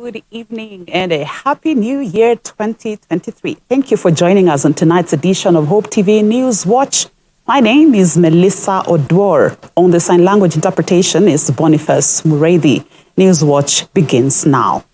Good evening and a happy new year 2023. Thank you for joining us on tonight's edition of Hope TV Newswatch. My name is Melissa Odwor. On the sign language interpretation is Boniface Muredi. Newswatch begins now.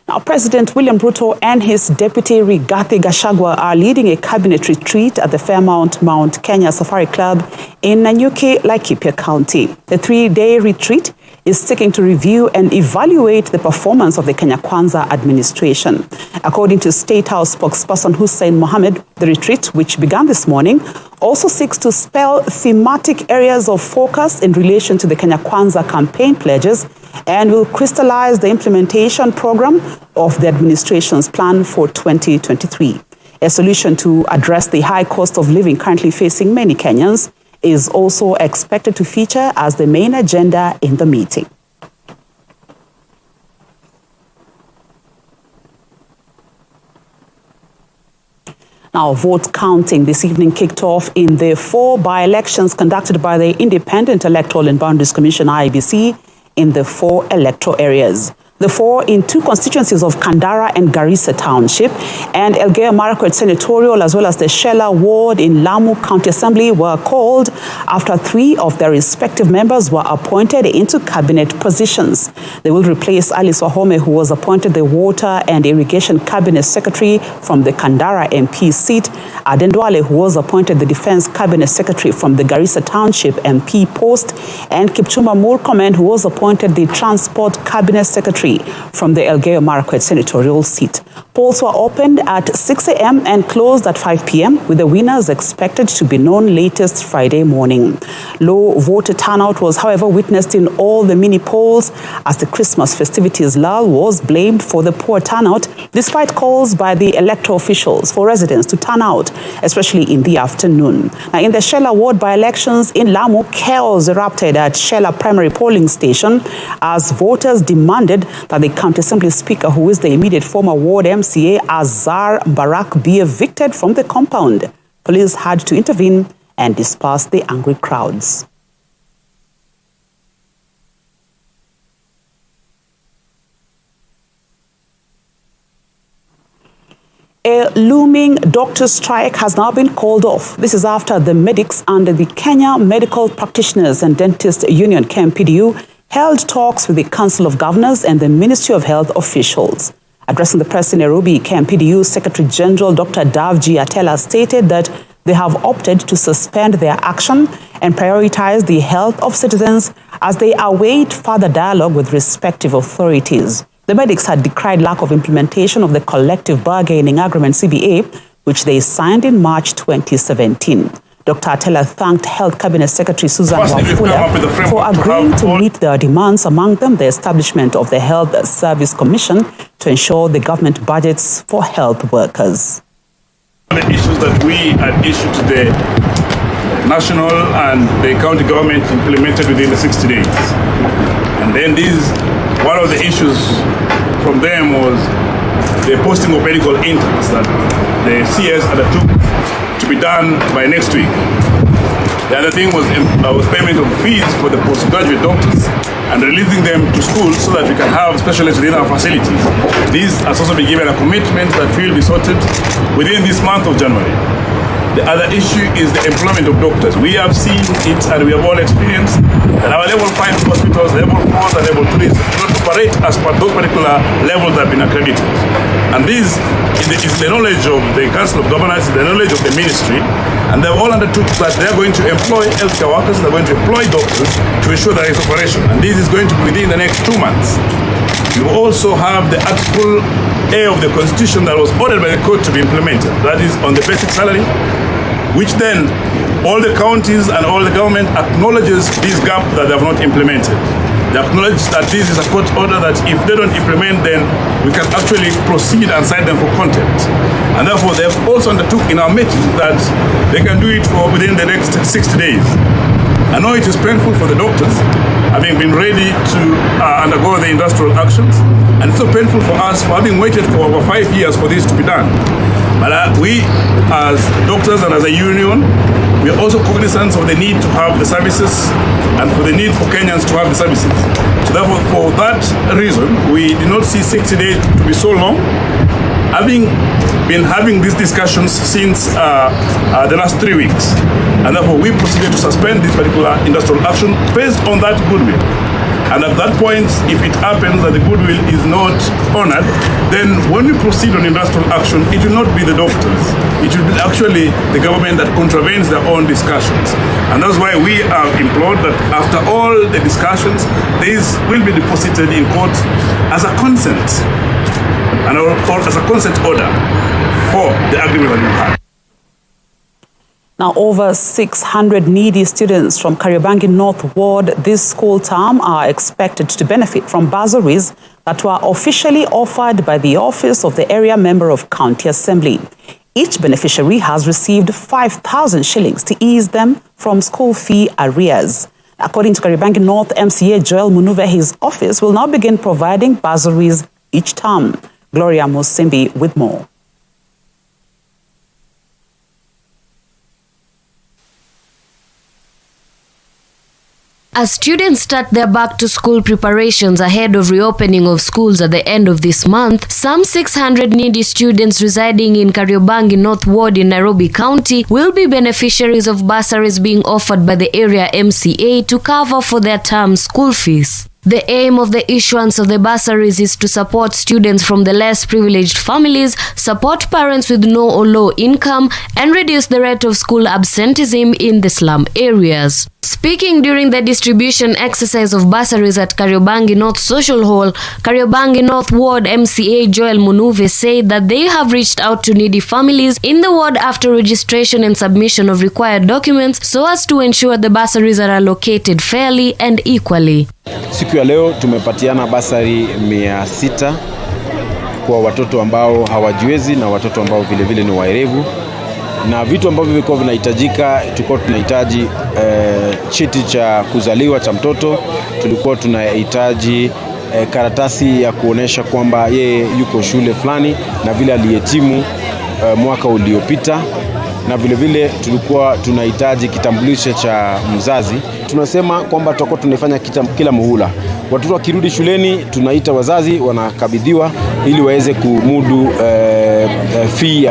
Now, President William Ruto and his deputy Rigathi Gachagua are leading a cabinet retreat at the Fairmount Mount Kenya Safari Club in Nanyuki, Laikipia County. The three-day retreat is seeking to review and evaluate the performance of the Kenya Kwanza administration. According to State House spokesperson Hussein Mohammed, the retreat, which began this morning, also seeks to spell thematic areas of focus in relation to the Kenya Kwanza campaign pledges and will crystallize the implementation program of the administration's plan for 2023. A solution to address the high cost of living currently facing many Kenyans is also expected to feature as the main agenda in the meeting. Now, vote counting this evening kicked off in the 4 by-elections conducted by the Independent Electoral and Boundaries Commission, IEBC, in the 4 electoral areas. The 4 in 2 constituencies of Kandara and Garissa Township and Elgeyo Marakwet Senatorial, as well as the Shela Ward in Lamu County Assembly, were called after 3 of their respective members were appointed into cabinet positions. They will replace Alice Wahome, who was appointed the Water and Irrigation Cabinet Secretary from the Kandara MP seat, Aden Duale, who was appointed the Defense Cabinet Secretary from the Garissa Township MP post, and Kipchumba Murkomen, who was appointed the Transport Cabinet Secretary from the Elgeyo Marakwet Senatorial seat. Polls were opened at 6 a.m. and closed at 5 p.m., with the winners expected to be known latest Friday morning. Low voter turnout was, however, witnessed in all the mini polls as the Christmas festivities lull was blamed for the poor turnout, despite calls by the electoral officials for residents to turn out, especially in the afternoon. Now, in the Shela Ward by-elections in Lamu, chaos erupted at Shela Primary Polling Station as voters demanded that the County Assembly Speaker, who is the immediate former Ward MCA, Azar Barak, be evicted from the compound. Police had to intervene and disperse the angry crowds. A looming doctor strike has now been called off. This is after the medics under the Kenya Medical Practitioners and Dentists Union, KMPDU, held talks with the Council of Governors and the Ministry of Health officials. Addressing the press in Nairobi, KMPDU Secretary General Dr. Davji Atela stated that they have opted to suspend their action and prioritize the health of citizens as they await further dialogue with respective authorities. The medics had decried lack of implementation of the collective bargaining agreement CBA, which they signed in March 2017. Dr. Atela thanked Health Cabinet Secretary Susan Wafula for agreeing to meet their demands, among them the establishment of the Health Service Commission to ensure the government budgets for health workers. The issues that we had issued to the national and the county government implemented within the 60 days. And then one of the issues from them was the posting of medical interns that the CS undertook to be done by next week. The other thing was payment of fees for the postgraduate doctors and releasing them to school so that we can have specialists within our facilities. These has also been given a commitment that will be sorted within this month of January. The other issue is the employment of doctors. We have seen it and we have all experienced that our level 5 hospitals, level 4s and level 3s do not operate as per those particular levels that have been accredited. And this is the knowledge of the Council of Governors, the knowledge of the ministry, and they've all undertook that they're going to employ healthcare workers, they're going to employ doctors to ensure that it's operation. And this is going to be within the next 2 months. You also have the Article A of the Constitution that was ordered by the court to be implemented. That is on the basic salary, which then all the counties and all the government acknowledges this gap that they have not implemented. They acknowledge that this is a court order that if they don't implement, then we can actually proceed and cite them for contempt. And therefore, they have also undertook in our meeting that they can do it for within the next 60 days. I know it is painful for the doctors, having been ready to undergo the industrial actions, and it's so painful for us for having waited for over 5 years for this to be done. But we, as doctors and as a union, We are also cognizant of the need to have the services and for the need for Kenyans to have the services. So therefore, for that reason, we did not see 60 days to be so long. Having been having these discussions since the last 3 weeks, and therefore we proceeded to suspend this particular industrial action based on that goodwill. And at that point, if it happens that the goodwill is not honored, then when we proceed on industrial action, it will not be the doctors. It will be actually the government that contravenes their own discussions. And that's why we have implored that after all the discussions, this will be deposited in court as a consent, and or as a consent order for the agreement that we had. Now, over 600 needy students from Kariobangi North Ward this school term are expected to benefit from bursaries that were officially offered by the Office of the Area Member of County Assembly. Each beneficiary has received 5,000 shillings to ease them from school fee arrears. According to Kariobangi North MCA Joel Munuve, his office will now begin providing bursaries each term. Gloria Musimbi with more. As students start their back-to-school preparations ahead of reopening of schools at the end of this month, some 600 needy students residing in Kariobangi North Ward in Nairobi County will be beneficiaries of bursaries being offered by the area MCA to cover for their term school fees. The aim of the issuance of the bursaries is to support students from the less privileged families, support parents with no or low income, and reduce the rate of school absenteeism in the slum areas. Speaking during the distribution exercise of bursaries at Kariobangi North Social Hall, Kariobangi North Ward MCA Joel Munuve said that they have reached out to needy families in the ward after registration and submission of required documents so as to ensure the bursaries are allocated fairly and equally. Siku ya leo tumepatiana bursary 600 kwa watoto ambao hawajiwezi na watoto ambao vile vile ni waerevu. Na vitu ambavyo vilikuwa vinahitajika, tulikuwa tunahitaji cheti cha kuzaliwa cha mtoto, tulikuwa tunahitaji karatasi ya kuonesha kwamba yeye yuko shule fulani na vile alihitimu mwaka uliopita, na vile vile tulikuwa tunahitaji kitambulisho cha mzazi. Tunasema kwamba tutakuwa tunafanya kila muhula. Watoto wakirudi shuleni tunaita wazazi, wanakabidhiwa ili waweze kumudu fee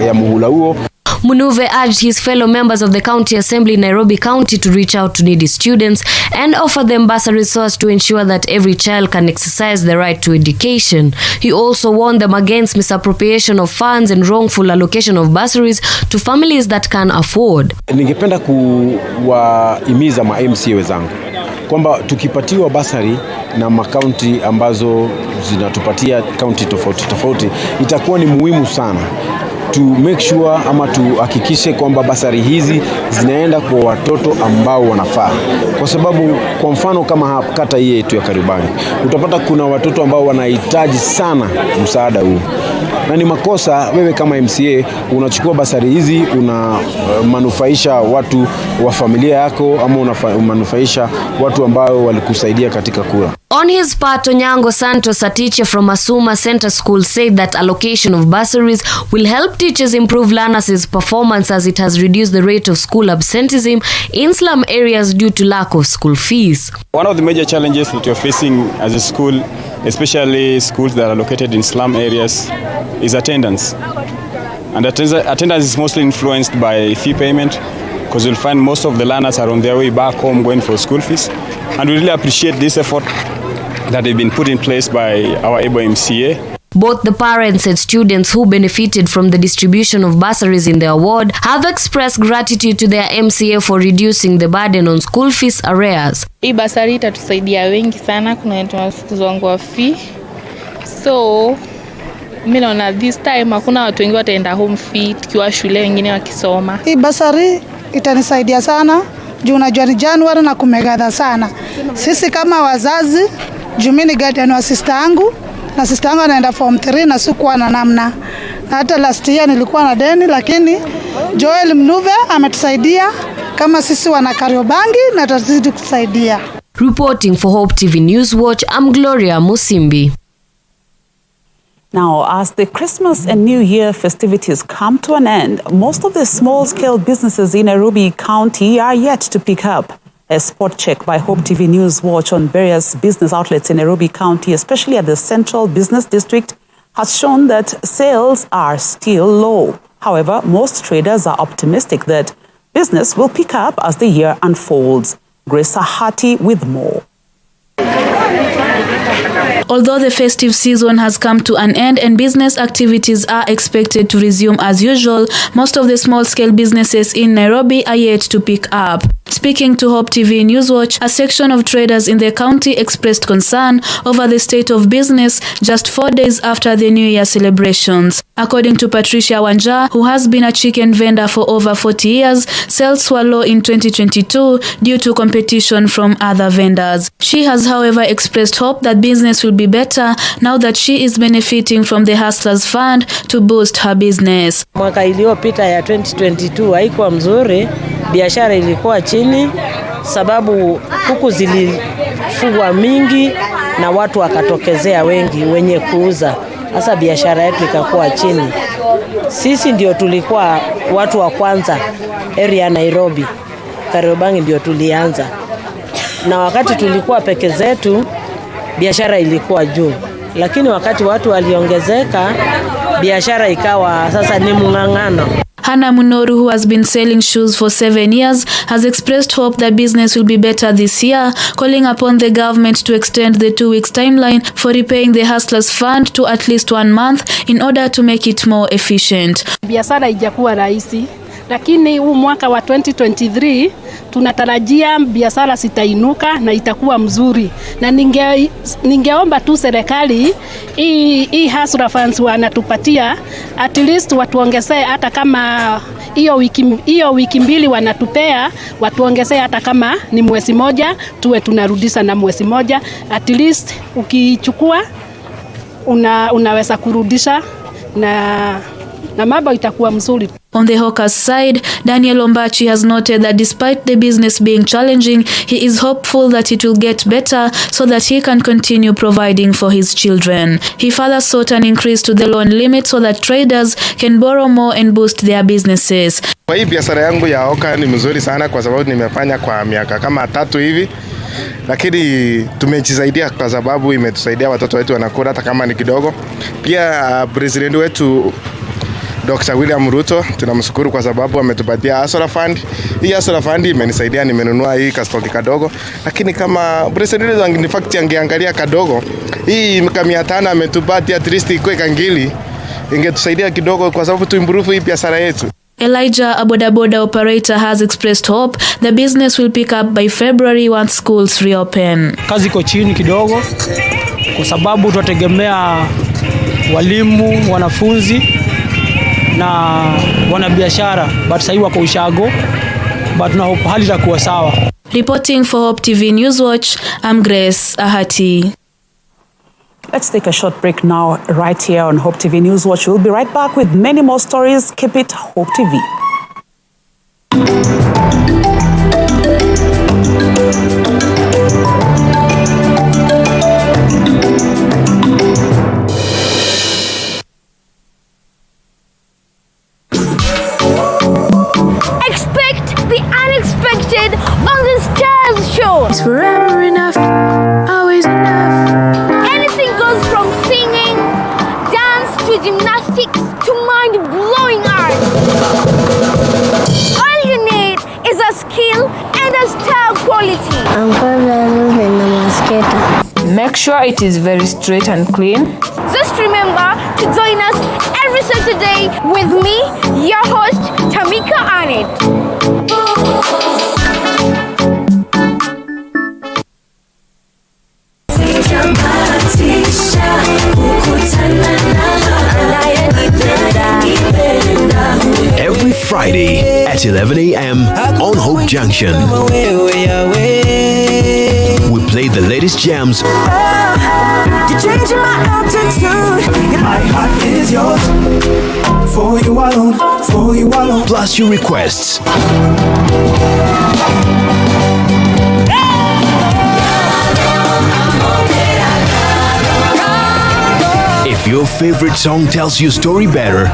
ya muhula huo. Munuve urged his fellow members of the County Assembly in Nairobi County to reach out to needy students and offer them bursaries so as to ensure that every child can exercise the right to education. He also warned them against misappropriation of funds and wrongful allocation of bursaries to families that can afford. Ningependa kuwahimiza ma-MCA wenzangu kwamba tukipatiwa bursary na makaunti ambazo zinatupatia kaunti tofauti, itakuwa ni muhimu sana to make sure ama tuhakikishe kwamba bursary hizi zinaenda kwa watoto ambao wanafaa. Kwa sababu kwa mfano kama kata hii yetu ya Kariobangi, utapata kuna watoto ambao wanahitaji sana msaada huu. Na ni makosa wewe kama MCA unachukua bursary hizi unanufaisha watu wa familia yako ama unanufaisha watu ambao walikusaidia katika kura. On his part, Onyango Santos, a teacher from Asuma Center School, said that allocation of bursaries will help teachers improve learners' performance as it has reduced the rate of school absenteeism in slum areas due to lack of school fees. One of the major challenges that you're facing as a school, especially schools that are located in slum areas, is attendance. And attendance is mostly influenced by fee payment, because you'll find most of the learners are on their way back home going for school fees. And we really appreciate this effort that they've been put in place by our able MCA. Both the parents and students who benefited from the distribution of bursaries in their ward have expressed gratitude to their MCA for reducing the burden on school fees arrears. Hii bursary itatusaidia wengi sana, kuna watu wanafukuzwa fee. So mimi naona this time hakuna watu wengi wataenda home fee tukiwa shule wengine wakisoma. Hii bursary itanisaidia sana. Juu unajua ni January na kumegadha sana. Sisi kama wazazi, juu mimi ni guardian wa sister yangu, na sister yangu anaenda form 3 na sikuwa na namna. Na hata last year nilikuwa na deni, lakini Joel Munuve ametusaidia kama sisi wana Kariobangi na atazidi kusaidia. Reporting for Hope TV Newswatch, I'm Gloria Musimbi. Now, as the Christmas and New Year festivities come to an end, most of the small-scale businesses in Nairobi County are yet to pick up. A spot check by Hope TV Newswatch on various business outlets in Nairobi County, especially at the Central Business District, has shown that sales are still low. However, most traders are optimistic that business will pick up as the year unfolds. Grace Ahati with more. Although the festive season has come to an end and business activities are expected to resume as usual, most of the small-scale businesses in Nairobi are yet to pick up. Speaking to Hope TV Newswatch, a section of traders in the county expressed concern over the state of business just 4 days after the New Year celebrations. According to Patricia Wanja, who has been a chicken vendor for over 40 years, sales were low in 2022 due to competition from other vendors. She has, however, expressed hope that business will be better now that she is benefiting from the Hustlers Fund to boost her business. Mwaka iliyopita ya 2022 haikuwa mzuri, biashara ilikuwa chini sababu kuku zilifugwa mingi na watu wakatokezea wengi wenye kuuza. Sasa biashara yetu ikakuwa chini. Sisi ndio tulikuwa watu wa kwanza area Nairobi. Kariobangi ndio tulianza. Na wakati tulikuwa peke zetu, biashara ilikuwa juu. Lakini wakati watu waliongezeka, biashara ikawa sasa ni mng'ang'ano. Hannah Munoru, who has been selling shoes for 7 years, has expressed hope that business will be better this year, calling upon the government to extend the 2 weeks timeline for repaying the Hustlers Fund to at least 1 month in order to make it more efficient. Biashara haijakuwa rahisi, lakini huu mwaka wa 2023 tunatarajia biashara sitainuka na itakuwa mzuri. Na ningeomba tu serikali hii Hustler Funds wanatupatia at least watuongezee hata kama hiyo wiki mbili wanatupea, watuongezee hata kama ni mwezi moja, tuwe tunarudisha na mwezi moja. At least ukichukua unaweza kurudisha na mambo itakuwa mzuri. On the hawkers side, Daniel Ombachi has noted that despite the business being challenging, he is hopeful that it will get better so that he can continue providing for his children. He further sought an increase to the loan limit so that traders can borrow more and boost their businesses. Kwa hii biashara yangu ya hawker ni mzuri sana kwa sababu nimefanya kwa miaka kama 3 hivi. Lakini tumejisaidia kwa sababu imetusaidia watoto wetu wanakula hata kama ni kidogo. Pia president wetu Dr. William Ruto tunamshukuru kwa sababu ametupatia Hustler Fund. Hii Hustler Fund imenisaidia, nimenunua hii kastoki kadogo. Lakini kama president angeangalia kadogo, hii kama 500 ametupatia at least iko kangili, ingetusaidia kidogo kwa sababu tu improve hii biashara yetu. Elijah, a boda operator, has expressed hope the business will pick up by February once schools reopen. Kazi iko chini kidogo kwa sababu tunategemea walimu, wanafunzi na wanabiashara, but sasa wako ushago, but na hope hali itakuwa sawa. Reporting for Hope TV Newswatch, I'm Grace Ahati. Let's take a short break now right here on Hope TV Newswatch. We'll be right back with many more stories. Keep it Hope TV. It's forever enough, always enough. Anything goes from singing, dance to gymnastics to mind-blowing art. All you need is a skill and a style quality. I'm confident in the masquerade. Make sure it is very straight and clean. Just remember to join us every Saturday with me, your host, Tamika Arnett. Every Friday at 11 a.m. on Hope Junction, we play the latest jams. You're changing my attitude. My heart is yours. For you alone, for you alone. Plus your requests. If your favorite song tells your story better,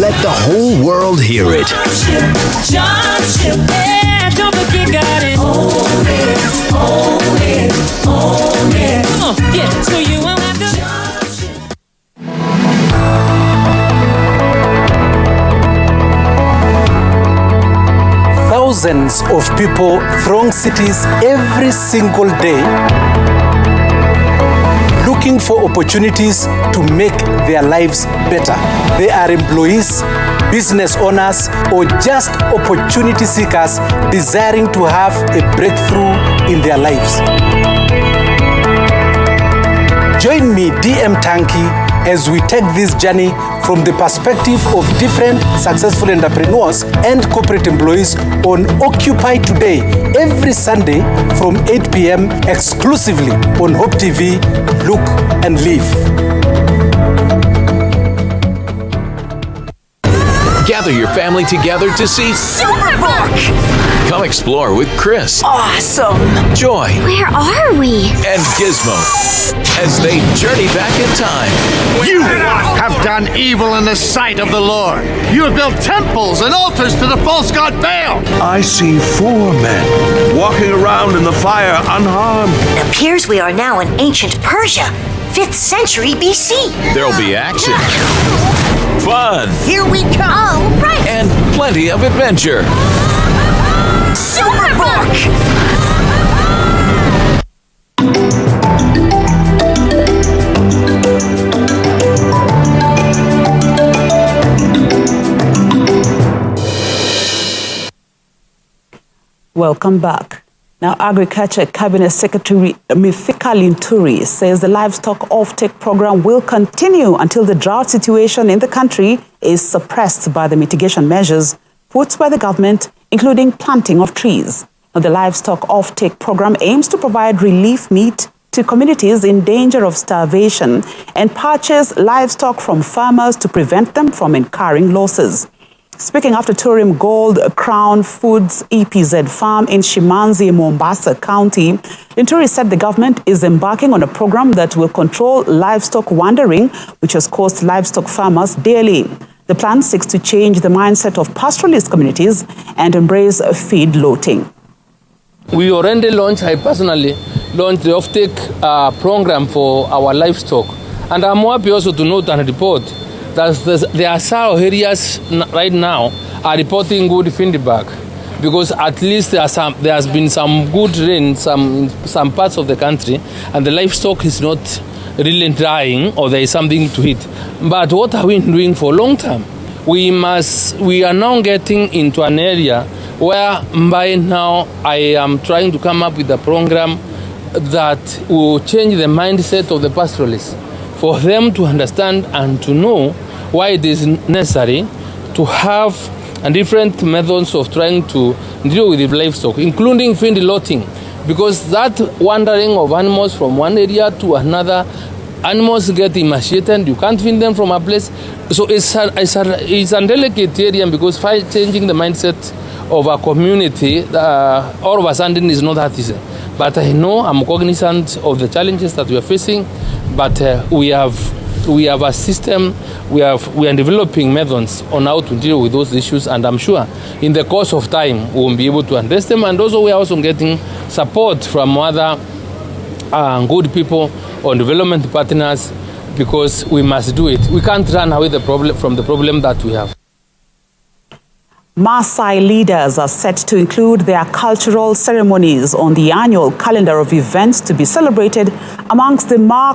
let the whole world hear it. Thousands of people throng cities every single day looking for opportunities to make their lives better. They are employees, business owners, or just opportunity seekers desiring to have a breakthrough in their lives. Join me, DM Tanki, as we take this journey from the perspective of different successful entrepreneurs and corporate employees on Occupy Today, every Sunday from 8 p.m. exclusively on Hope TV. Look and live. Gather your family together to see Superbook! Come explore with Chris, Awesome! Joy, Where are we? and Gizmo as they journey back in time. You have done evil in the sight of the Lord. You have built temples and altars to the false god Baal. I see 4 men walking around in the fire unharmed. It appears we are now in ancient Persia, 5th century BC. There'll be action, fun, Here we come! Oh, right! and plenty of adventure. Superbook! Welcome back. Now, Agriculture Cabinet Secretary Mithika Linturi says the livestock offtake program will continue until the drought situation in the country is suppressed by the mitigation measures put by the government, including planting of trees. Now, the livestock offtake program aims to provide relief meat to communities in danger of starvation and purchase livestock from farmers to prevent them from incurring losses. Speaking after Turim Gold Crown Foods EPZ farm in Shimanzi, Mombasa County, Linturi said the government is embarking on a program that will control livestock wandering, which has cost livestock farmers dearly. The plan seeks to change the mindset of pastoralist communities and embrace feed loting. We already launched, I personally launched the offtake program for our livestock. And I'm happy also to note and report that there are some areas right now are reporting good feedback, because at least there has been some good rain some parts of the country, and the livestock is not really drying, or there is something to eat. But what are we doing for long term? We are now getting into an area where by now I am trying to come up with a program that will change the mindset of the pastoralists, for them to understand and to know why it is necessary to have different methods of trying to deal with the livestock, including feed lotting, because that wandering of animals from one area to another, animals get emaciated, you can't feed them from a place. So it's a delicate area, because changing the mindset of a community all of a sudden is not that easy. But I know, I'm cognizant of the challenges that we are facing, but we have a system, we are developing methods on how to deal with those issues, and I'm sure in the course of time we will be able to address them. And also we are also getting support from other good people or development partners, because we must do it. We can't run away from the problem that we have. Maasai leaders are set to include their cultural ceremonies on the annual calendar of events to be celebrated amongst the Ma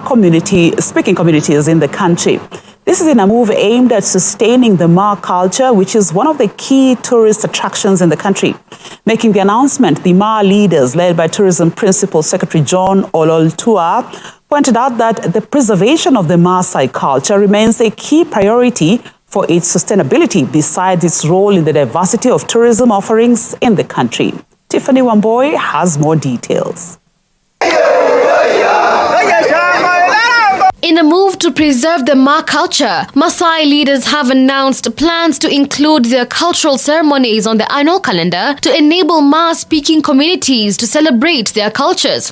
speaking communities in the country. This is in a move aimed at sustaining the Ma culture, which is one of the key tourist attractions in the country. Making the announcement, the Ma leaders, led by Tourism Principal Secretary John Ololtua, pointed out that the preservation of the Maasai culture remains a key priority for its sustainability, besides its role in the diversity of tourism offerings in the country. Tiffany Wamboy has more details. In a move to preserve the Ma culture, Maasai leaders have announced plans to include their cultural ceremonies on the annual calendar to enable Ma-speaking communities to celebrate their cultures.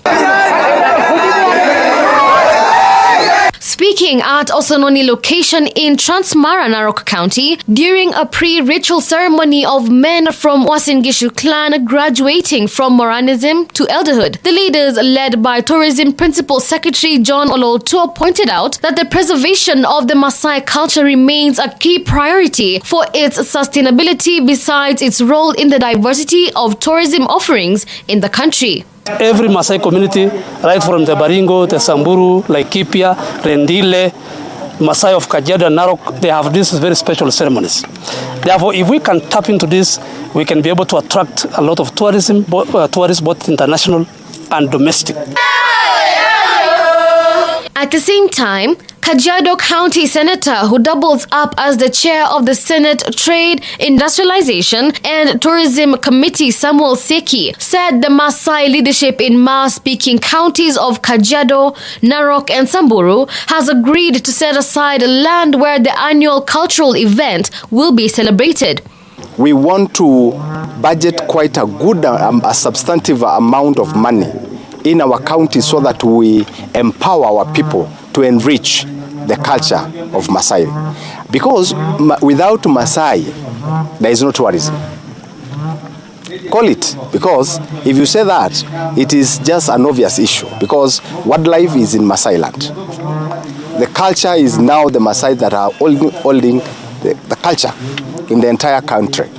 Speaking at Osanoni location in Transmara, Narok County, during a pre-ritual ceremony of men from Uasin Gishu clan graduating from Moranism to elderhood. The leaders, led by Tourism Principal Secretary John Ololtuo, pointed out that the preservation of the Maasai culture remains a key priority for its sustainability besides its role in the diversity of tourism offerings in the country. Every Maasai community, right from the Baringo, the Samburu, Laikipia, Rendile, Maasai of Kajiado and Narok, they have these very special ceremonies. Therefore, if we can tap into this, we can be able to attract a lot of tourists, both international and domestic. At the same time, Kajiado County Senator, who doubles up as the chair of the Senate Trade, Industrialization and Tourism Committee, Samuel Seki, said the Maasai leadership in Maa-speaking counties of Kajiado, Narok and Samburu has agreed to set aside land where the annual cultural event will be celebrated. We want to budget quite a good, a substantive amount of money in our county so that we empower our people to enrich the culture of Maasai. Because without Maasai, there is no tourism. Call it, because if you say that, it is just an obvious issue, because wildlife is in Maasai land. The culture is now the Maasai that are holding the culture in the entire country.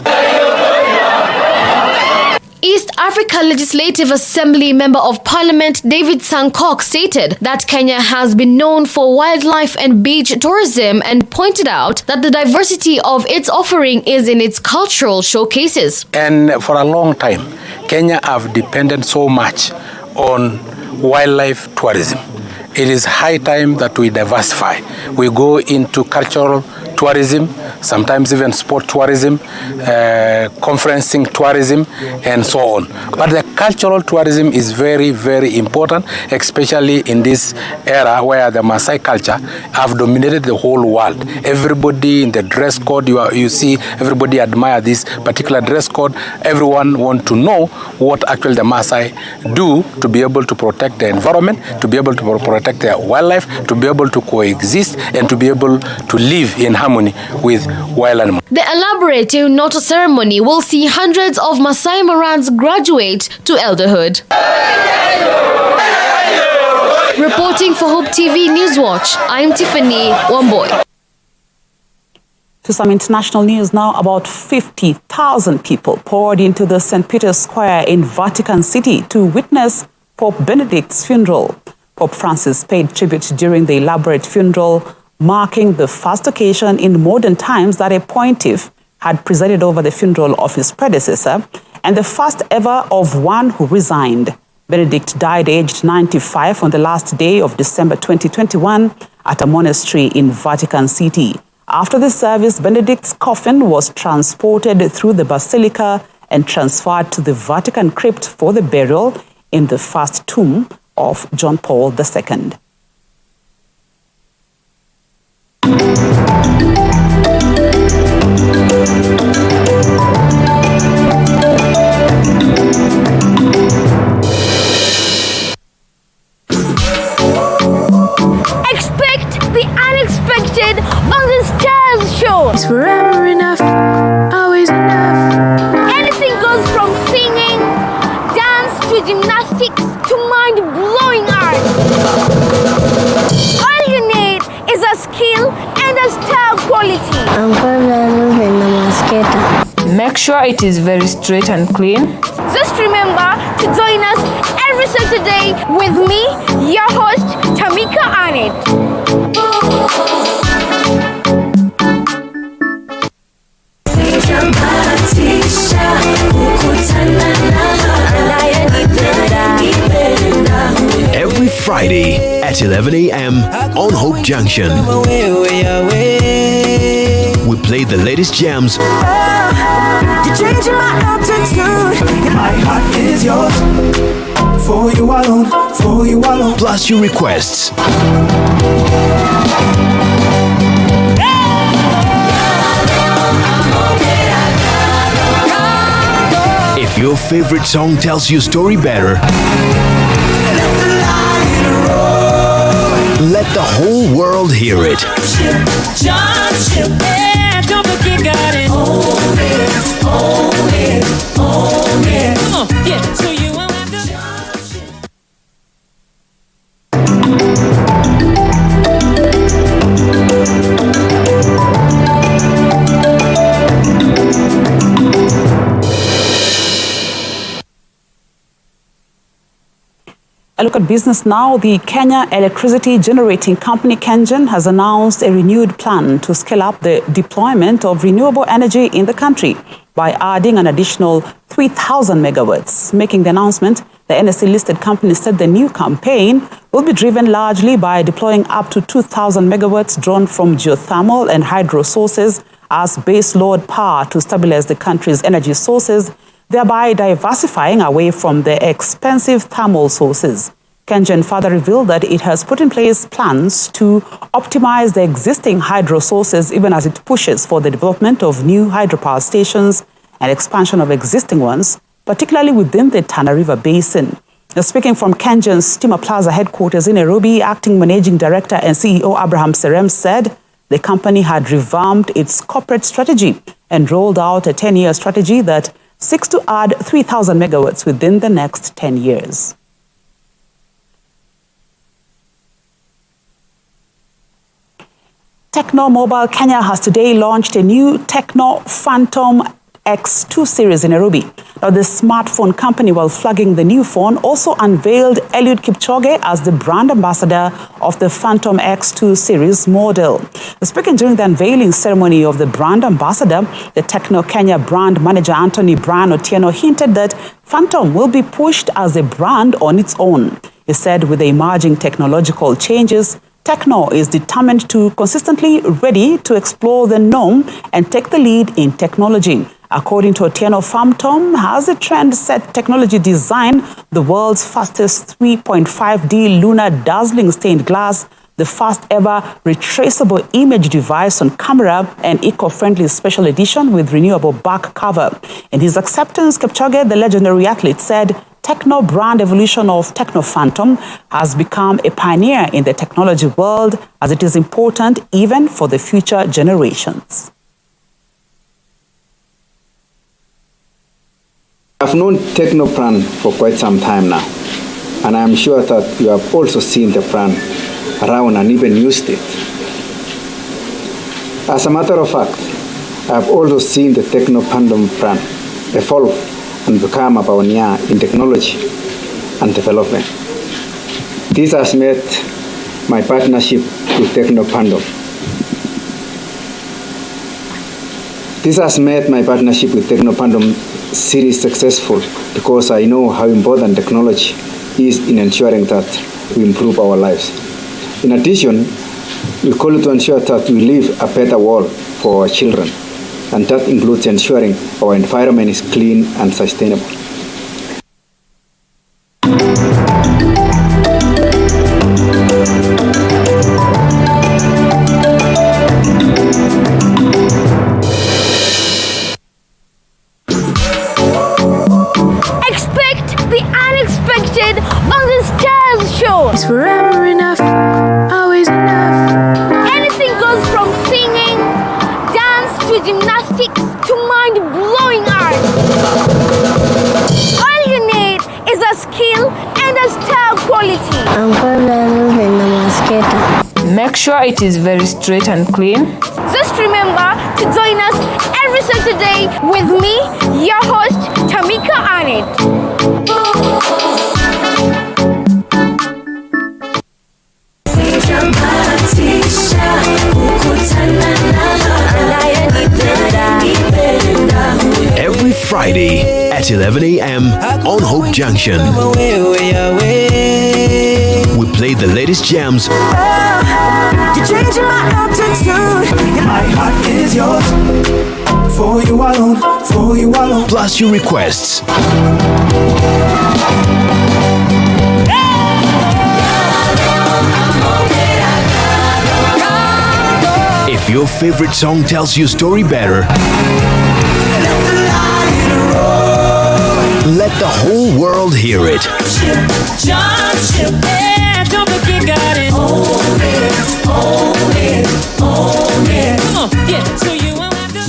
East Africa Legislative Assembly Member of Parliament David Sankok stated that Kenya has been known for wildlife and beach tourism and pointed out that the diversity of its offering is in its cultural showcases. And for a long time, Kenya have depended so much on wildlife tourism. It is high time that we diversify. We go into cultural tourism, sometimes even sport tourism, conferencing tourism, and so on. But the cultural tourism is very, very important, especially in this era where the Maasai culture have dominated the whole world. Everybody in the dress code, you see, everybody admire this particular dress code. Everyone want to know what actually the Maasai do to be able to protect the environment, to be able to protect their wildlife, to be able to coexist, and to be able to live in harmony with wild animals. The elaborate Eunoto ceremony will see hundreds of Maasai Marans graduate to elderhood. Reporting for Hope TV Newswatch, I'm Tiffany Wamboy. To some international news now, about 50,000 people poured into the St. Peter's Square in Vatican City to witness Pope Benedict's funeral. Pope Francis paid tribute during the elaborate funeral, marking the first occasion in modern times that a pontiff had presided over the funeral of his predecessor, and the first ever of one who resigned. Benedict died aged 95 on the last day of December 2021 at a monastery in Vatican City. After the service, Benedict's coffin was transported through the basilica and transferred to the Vatican crypt for the burial in the first tomb of John Paul II. Expect the unexpected on the Stars Show. It's forever enough, always enough. Anything goes from singing, dance to gymnastics to mind-blowing art. All you need is a skill and a style quality. I'm confident in the masqueta. Make sure it is very straight and clean. Just remember to join us every Saturday with me, your host, Tamika Arnett. Every Friday at 11 a.m. on Hope Junction. We play the latest jams. You're changing my attitude. My heart is yours. For you alone, for you alone. Plus your requests. If your favorite song tells your story better, Let the whole world hear it. Don't forget, got it. Own it, own it, own it. Come on, yeah, so you won't have to. A look at business now. The Kenya Electricity Generating Company, KenGen, has announced a renewed plan to scale up the deployment of renewable energy in the country by adding an additional 3,000 megawatts. Making the announcement, the NSE-listed company said the new campaign will be driven largely by deploying up to 2,000 megawatts drawn from geothermal and hydro sources as base load power to stabilize the country's energy sources, thereby diversifying away from the expensive thermal sources. KenGen further revealed that it has put in place plans to optimize the existing hydro sources even as it pushes for the development of new hydropower stations and expansion of existing ones, particularly within the Tana River Basin. Now, speaking from KenGen's Stima Plaza headquarters in Nairobi, Acting Managing Director and CEO Abraham Serem said the company had revamped its corporate strategy and rolled out a 10-year strategy that seeks to add 3,000 megawatts within the next 10 years. Techno Mobile Kenya has today launched a new Techno Phantom X2 series in Nairobi. Now, the smartphone company, while flagging the new phone, also unveiled Eliud Kipchoge as the brand ambassador of the Phantom X2 series model. Speaking during the unveiling ceremony of the brand ambassador, the Techno Kenya brand manager Anthony Brian Otieno hinted that Phantom will be pushed as a brand on its own. He said with the emerging technological changes, Techno is determined to consistently ready to explore the norm and take the lead in technology. According to Otieno, Phantom has a trend-set technology design, the world's fastest 3.5D lunar dazzling stained glass, the first ever retraceable image device on camera, and eco-friendly special edition with renewable back cover. In his acceptance, Kipchoge, the legendary athlete, said Techno brand evolution of Techno Phantom has become a pioneer in the technology world, as it is important even for the future generations. I've known Techno brand for quite some time now, and I'm sure that you have also seen the brand around and even used it. As a matter of fact, I've also seen the Techno Phantom brand evolve and become a pioneer in technology and development. This has made my partnership with Techno Phantom. This has made my partnership with Techno Phantom series successful because I know how important technology is in ensuring that we improve our lives. In addition, we call to ensure that we live a better world for our children, and that includes ensuring our environment is clean and sustainable. Expect the unexpected on the Stars Show. It's forever enough, always enough. Anything goes from singing, dance to gymnastics to mind-blowing art. All you need is a skill and a style quality. Make sure it is very straight and clean. Just remember to join us every Saturday with me, your host, Tamika Arnett. Every Friday at 11 a.m. on Hope Junction. We play the latest jams. You're changing my attitude. My heart is yours. For you alone, for you alone. Plus your requests. If your favorite song tells your story better, let the whole world hear it. don't forget, got it. Own it, own it, own it. Come on, yeah, so you won't have to.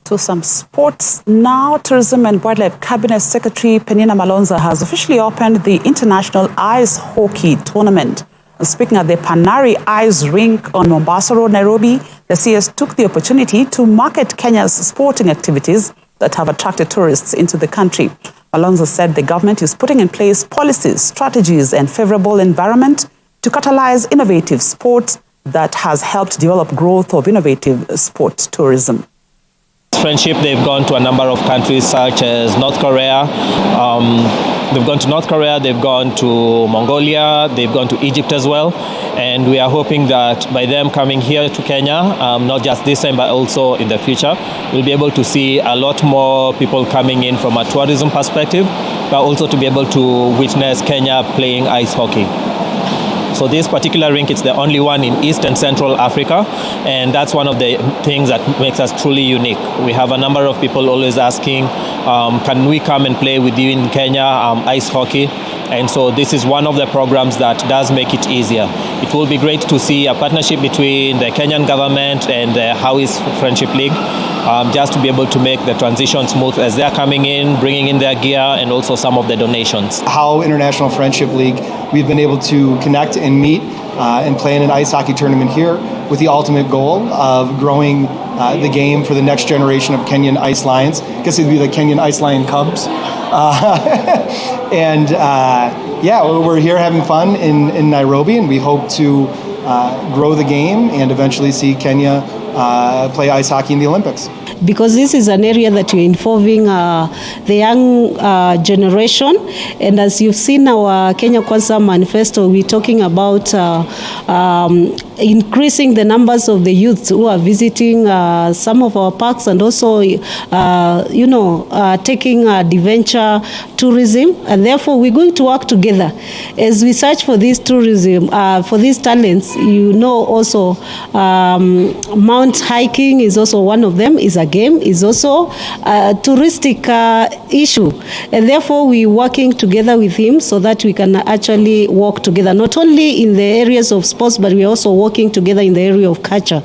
To some sports now. Tourism and Wildlife Cabinet Secretary Penina Malonza has officially opened the International Ice Hockey Tournament. Speaking at the Panari Ice Rink on Mombasa Road, Nairobi, the CS took the opportunity to market Kenya's sporting activities that have attracted tourists into the country. Malonza said the government is putting in place policies, strategies, and favorable environment to catalyze innovative sports that has helped develop growth of innovative sports tourism. Friendship, they've gone to a number of countries such as North Korea. They've gone to North Korea, they've gone to Mongolia, they've gone to Egypt as well. And we are hoping that by them coming here to Kenya, not just this time but also in the future, we'll be able to see a lot more people coming in from a tourism perspective, but also to be able to witness Kenya playing ice hockey. So this particular rink, it's the only one in East and Central Africa, and that's one of the things that makes us truly unique. We have a number of people always asking, can we come and play with you in Kenya, ice hockey? And so this is one of the programs that does make it easier. It will be great to see a partnership between the Kenyan government and the Howie's Friendship League, just to be able to make the transition smooth as they're coming in, bringing in their gear, and also some of the donations. How International Friendship League, we've been able to connect and meet and play in an ice hockey tournament here with the ultimate goal of growing the game for the next generation of Kenyan Ice Lions. I guess it'd be the Kenyan Ice Lion Cubs. Yeah, we're here having fun in Nairobi, and we hope to grow the game and eventually see Kenya play ice hockey in the Olympics. Because this is an area that we're involving the young generation, and as you've seen our Kenya Kwanza manifesto, we're talking about increasing the numbers of the youth who are visiting some of our parks, and also taking adventure tourism. And therefore we're going to work together as we search for this tourism, for these talents. Also mount hiking is also one of them, is a game, is also a touristic issue, and therefore we're working together with him so that we can actually work together, not only in the areas of sports, but we're also working together in the area of culture.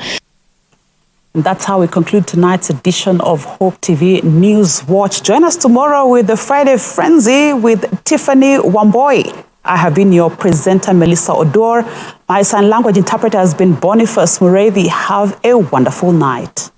And that's how we conclude tonight's edition of Hope TV Newswatch. Join us tomorrow with the Friday Frenzy with Tiffany Wamboi. I have been your presenter, Melissa Odor. My sign language interpreter has been Boniface Mureithi. Have a wonderful night.